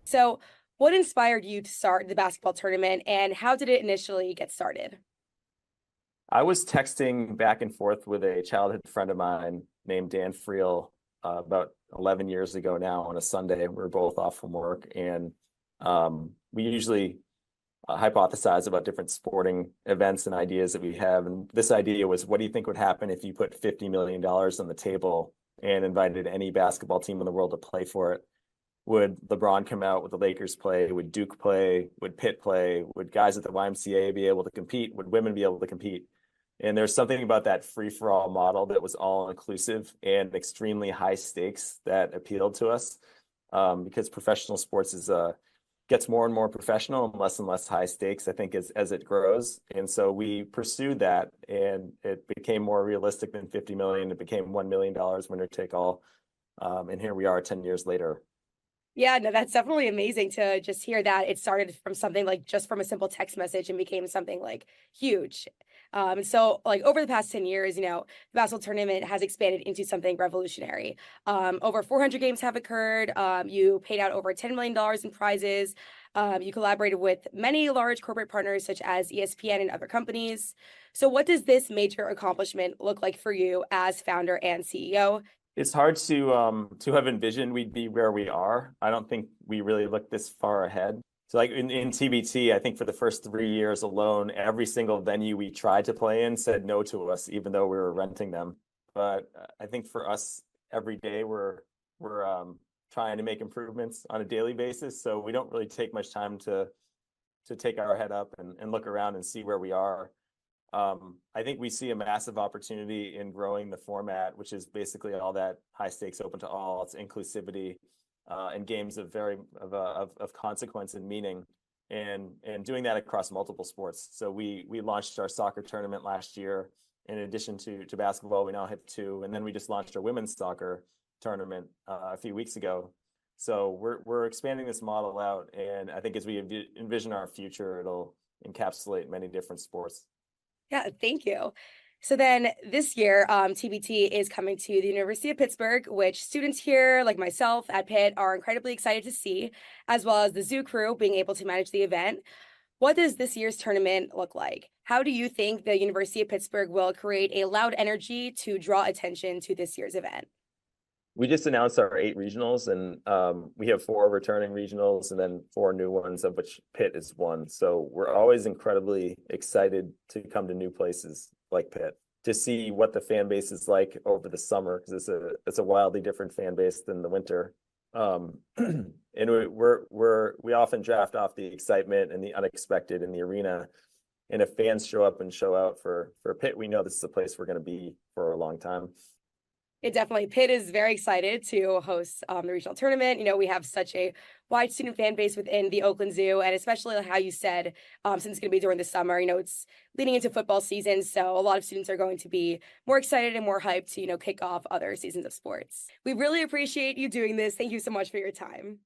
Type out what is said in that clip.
So, what inspired you to start the basketball tournament and how did it initially get started? I was texting back and forth with a childhood friend of mine named Dan Friel about 11 years ago now on a Sunday. We were both off from work, and we usually hypothesize about different sporting events and ideas that we have. And this idea was, what do you think would happen if you put $50 million on the table and invited any basketball team in the world to play for it? Would LeBron come out? Would the Lakers play? Would Duke play? Would Pitt play? Would guys at the YMCA be able to compete? Would women be able to compete? And there's something about that free-for-all model that was all-inclusive and extremely high stakes that appealed to us, because professional sports gets more and more professional and less high stakes, I think, as it grows. And so we pursued that, and it became more realistic than 50 million. It became $1 million winner take all. And here we are 10 years later. Yeah, no, that's definitely amazing to just hear that it started from something like just from a simple text message and became something like huge. So like over the past 10 years, the basketball tournament has expanded into something revolutionary. Over 400 games have occurred. You paid out over $10 million in prizes. You collaborated with many large corporate partners such as ESPN and other companies. So what does this major accomplishment look like for you as founder and CEO? It's hard to have envisioned we'd be where we are. I don't think we really looked this far ahead. So like in TBT, I think for the first 3 years alone, every single venue we tried to play in said no to us, even though we were renting them. But I think for us, every day we're trying to make improvements on a daily basis. So we don't really take much time to take our head up and look around and see where we are. I think we see a massive opportunity in growing the format, which is basically all that high stakes, open to all. It's inclusivity, and games of consequence and meaning, and doing that across multiple sports. So we launched our soccer tournament last year. In addition to basketball, we now have two, and then we just launched our women's soccer tournament a few weeks ago. So we're expanding this model out, and I think as we envision our future, it'll encapsulate many different sports. Yeah, thank you. So then this year, TBT is coming to the University of Pittsburgh, which students here, like myself at Pitt, are incredibly excited to see, as well as the zoo crew being able to manage the event. What does this year's tournament look like? How do you think the University of Pittsburgh will create a loud energy to draw attention to this year's event? We just announced our 8 regionals, and we have 4 returning regionals and then 4 new ones, of which Pitt is one. So we're always incredibly excited to come to new places like Pitt to see what the fan base is like over the summer, because it's a wildly different fan base than the winter. And we often draft off the excitement and the unexpected in the arena. And if fans show up and show out for Pitt, we know this is a place we're going to be for a long time. It definitely, Pitt is very excited to host the regional tournament. We have such a wide student fan base within the Oakland Zoo, and especially like how you said, since it's going to be during the summer, it's leading into football season. So a lot of students are going to be more excited and more hyped to, kick off other seasons of sports. We really appreciate you doing this. Thank you so much for your time.